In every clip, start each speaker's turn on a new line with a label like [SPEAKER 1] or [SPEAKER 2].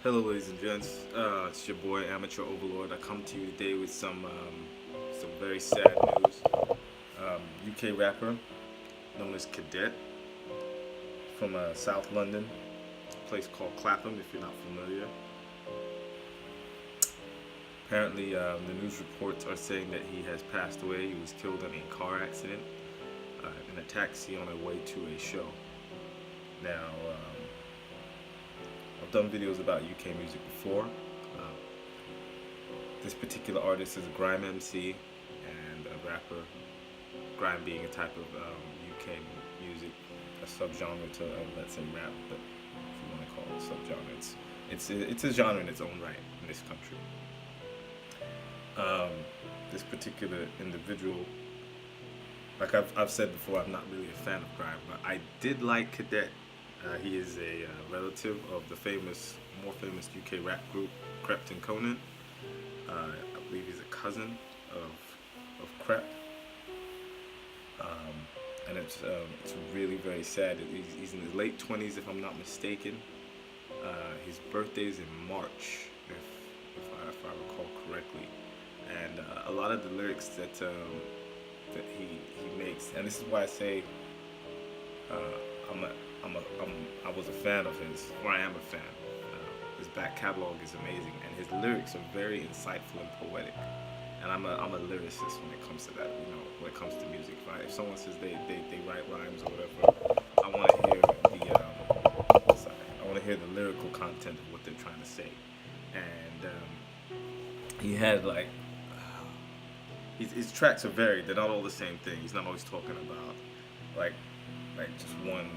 [SPEAKER 1] Hello, ladies and gents. It's your boy Amateur Overlord. I come to you today with some very sad news. UK rapper known as Cadet from South London, a place called Clapham. If you're not familiar, apparently the news reports are saying that he has passed away. He was killed in a car accident in a taxi on a way to a show. Now, I've done videos about UK music before. This particular artist is a grime MC and a rapper. Grime being a type of UK music, a subgenre to let's say rap, but if you want to call it a subgenre, it's a genre in its own right in this country. Um, this particular individual, like I've said before, I'm not really a fan of grime, but I did like Cadet. He is a relative of the more famous UK rap group Crept and Conan. I believe he's a cousin of Crep, and it's really very sad. He's in his late 20s, if I'm not mistaken. His birthday is in March, if I recall correctly, and a lot of the lyrics that he makes, and this is why I say uh, I'm a, I was a fan of his, or I am a fan. His back catalog is amazing, and his lyrics are very insightful and poetic. And I'm a lyricist when it comes to that. You know, when it comes to music. If someone says they write rhymes or whatever, I want to hear I want to hear the lyrical content of what they're trying to say. And he had like his tracks are varied. They're not all the same thing. He's not always talking about like just one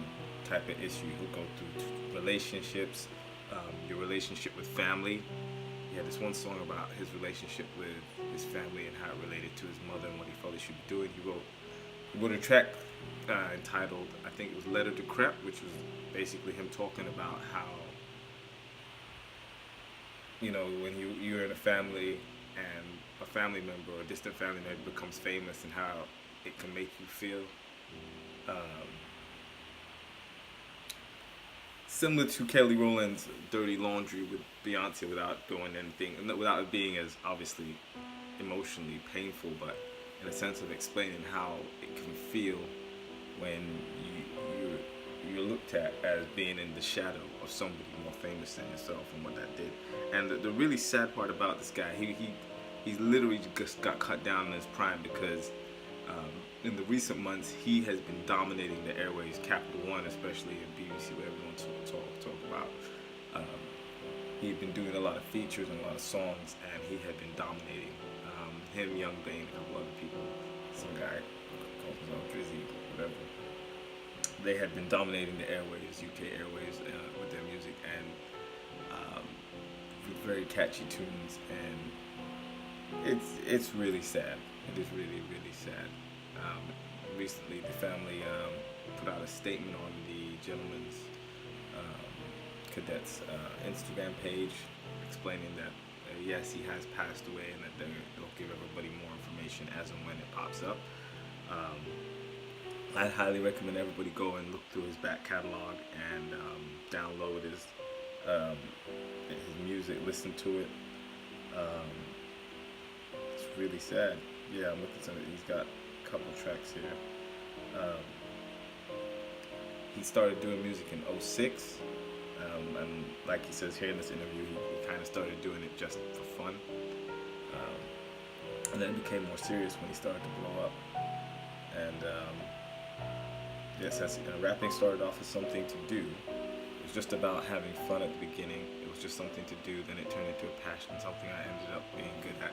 [SPEAKER 1] type of issue. He'll go through relationships, your relationship with family. He had this one song about his relationship with his family and how it related to his mother and what he felt he should be doing. He wrote a track entitled, I think it was Letter to Crep, which was basically him talking about how, you know, when you're in a family and a family member or a distant family member becomes famous and how it can make you feel. Um, Similar to Kelly Rowland's "Dirty Laundry" with Beyonce, without doing anything, without it being as obviously emotionally painful, but in a sense of explaining how it can feel when you're looked at as being in the shadow of somebody more famous than yourself and what that did. And the really sad part about this guy, he's literally just got cut down in his prime because in the recent months he has been dominating the airways, Capital One especially, and BBC, whatever you want to talk about. He had been doing a lot of features and a lot of songs, and he had been dominating. Him, Young Blaine, a couple other people, some guy called his own Drizzy, whatever. They had been dominating the airways, UK airways, with their music, and with very catchy tunes, and it's really sad. It is really sad. Recently, the family put out a statement on the gentleman's Cadet's Instagram page, explaining that yes, he has passed away, and that they'll give everybody more information as and when it pops up. I highly recommend everybody go and look through his back catalog and download his music, listen to it. It's really sad. Yeah, I'm looking at it. He's got a couple tracks here. He started doing music in '06, and like he says here in this interview, he kind of started doing it just for fun. And then it became more serious when he started to blow up. And yes, rapping started off as something to do. It was just about having fun at the beginning. It was just something to do. Then it turned into a passion, something I ended up being good at.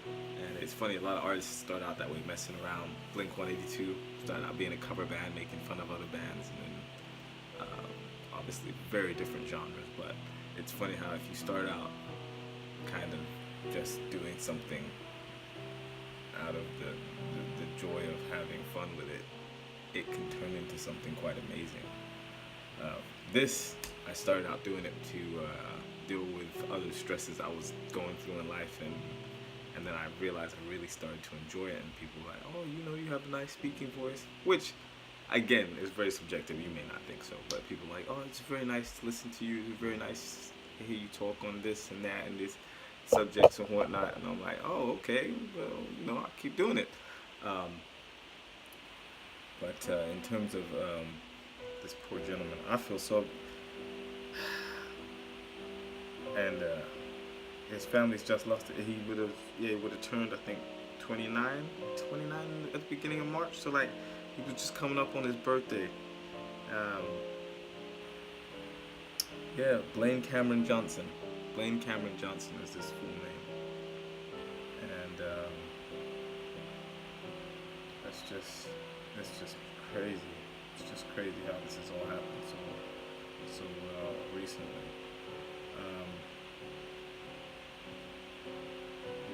[SPEAKER 1] And it's funny, a lot of artists start out that way, messing around. Blink-182 started out being a cover band, making fun of other bands, and then obviously very different genres. But it's funny how if you start out kind of just doing something out of the joy of having fun with it, it can turn into something quite amazing. I started out doing it to deal with other stresses I was going through in life, and then I realized I really started to enjoy it, and people were like, oh, you know, you have a nice speaking voice, which again is very subjective. You may not think so, but people are like, oh, it's very nice to listen to you. It's very nice hear you talk on this and that and this subjects and whatnot. And I'm like, oh, okay, well, I'll keep doing it. Um, but in terms of this poor gentleman, I feel so. And his family's just lost it. He would have turned, I think, 29 at the beginning of March. So like, he was just coming up on his birthday. Um, yeah, Blaine Cameron Johnson. Blaine Cameron Johnson is his full name. And it's just crazy. It's just crazy how this has all happened so recently.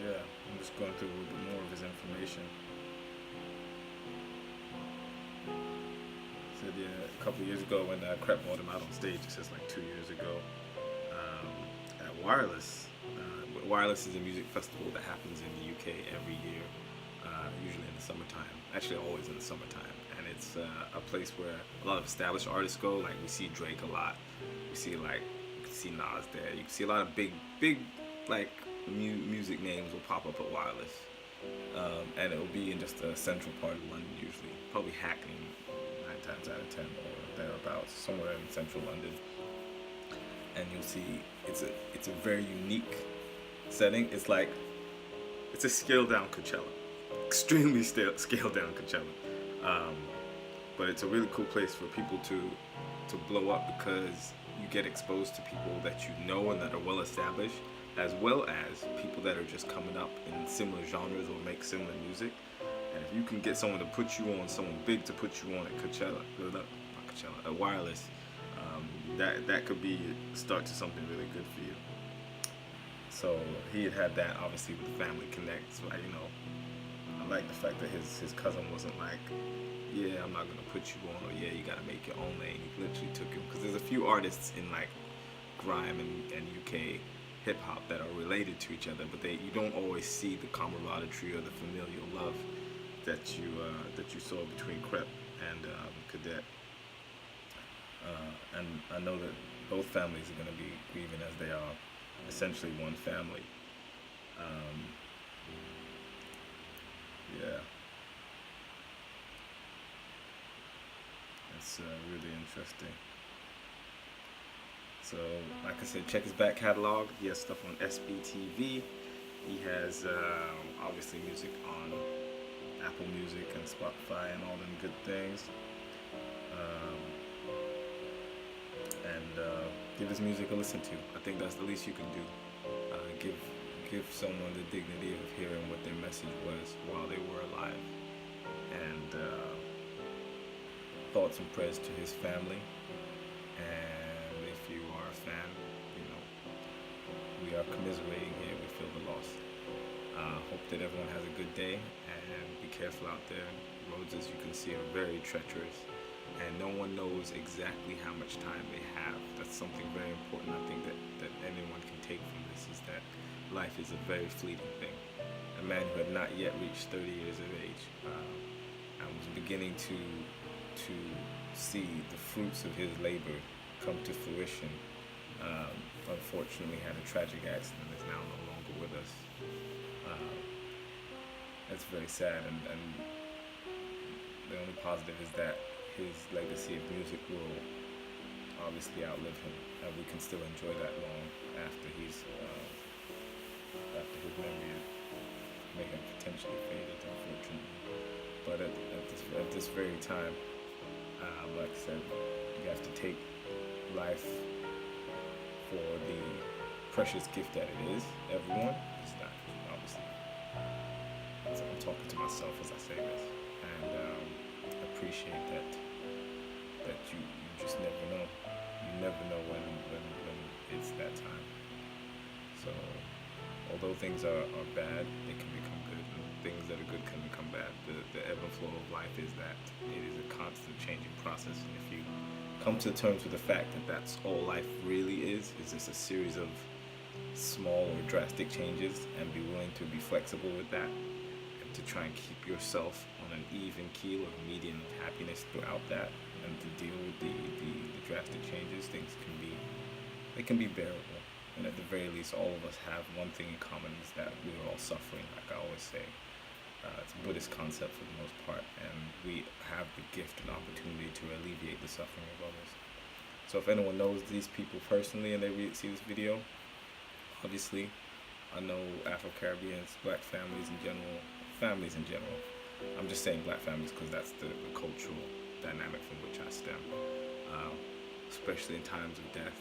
[SPEAKER 1] Yeah, I'm just going through a little bit more of his information. Said a couple of years ago when Crep brought him out on stage, it says like 2 years ago, at Wireless. Wireless is a music festival that happens in the UK every year, usually in the summertime. Actually, always in the summertime. And it's a place where a lot of established artists go. Like, we see Drake a lot. We see, like, you can see Nas there. You can see a lot of big, like, music names will pop up at Wireless. And it will be in just a central part of London usually. Probably Hackney 9 times out of 10 or thereabouts, somewhere in central London. And you'll see it's a very unique setting. It's like, it's a scaled down Coachella. Extremely scaled down Coachella. But it's a really cool place for people to blow up, because you get exposed to people that you know and that are well established, as well as people that are just coming up in similar genres or make similar music. And if you can get someone to put you on, someone big to put you on at Coachella, at Wireless, that could be a start to something really good for you. So he had that obviously with the Family Connect. So I like the fact that his cousin wasn't like, yeah, I'm not gonna put you on, or yeah, you gotta make your own lane. He literally took him, because there's a few artists in like grime and UK hip hop that are related to each other, but you don't always see the camaraderie or the familial love that you saw between Crep and Cadet. And I know that both families are going to be grieving, as they are essentially one family. Yeah. It's really interesting. So, like I said, check his back catalog. He has stuff on SBTV. He has obviously music on Apple Music and Spotify and all them good things. And give his music a listen to. I think that's the least you can do. Give someone the dignity of hearing what their message was while they were alive. And thoughts and prayers to his family. And if you are a fan, we are commiserating here. We feel the loss. Hope that everyone has a good day, and be careful out there. Roads, as you can see, are very treacherous, and no one knows exactly how much time they have. That's something very important, I think, that anyone can take from this, is that life is a very fleeting thing. A man who had not yet reached 30 years of age and was beginning to see the fruits of his labor come to fruition, unfortunately had a tragic accident and is now no longer with us. That's very sad, and the only positive is that his legacy of music will obviously outlive him, and we can still enjoy that long after his memory may have potentially faded, unfortunately. But at this very time, like I said, you have to take life for the precious gift that it is. Everyone is not, obviously. So I'm talking to myself as I say this, and appreciate that you just never know. You never know when it's that time. So although things are bad, they can become good, and things that are good can become bad. The ebb and flow of life is that it is a constant changing process, and if you come to terms with the fact that that's all life really is just a series of small or drastic changes, and be willing to be flexible with that, and to try and keep yourself on an even keel or median of happiness throughout that, and to deal with the drastic changes, things can be bearable. And at the very least, all of us have one thing in common, is that we are all suffering, like I always say. It's a Buddhist concept for the most part, and we have the gift and opportunity to alleviate the suffering of others. So if anyone knows these people personally and they see this video, obviously, I know Afro-Caribbeans, black families in general, families in general. I'm just saying black families because that's the cultural dynamic from which I stem. Especially in times of death,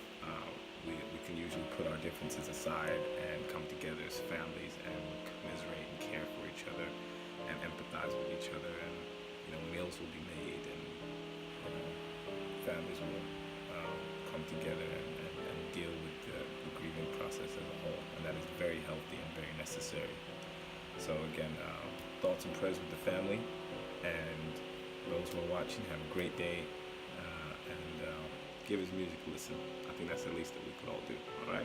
[SPEAKER 1] we can usually put our differences aside and come together as families and commiserate and care for each other and empathize with each other, and meals will be made, and families will come together and deal with the grieving process as a whole, and that is very healthy and very necessary. So again, thoughts and prayers with the family, and those who are watching, have a great day, and give his music a listen. I think that's the least that we could all do. All right.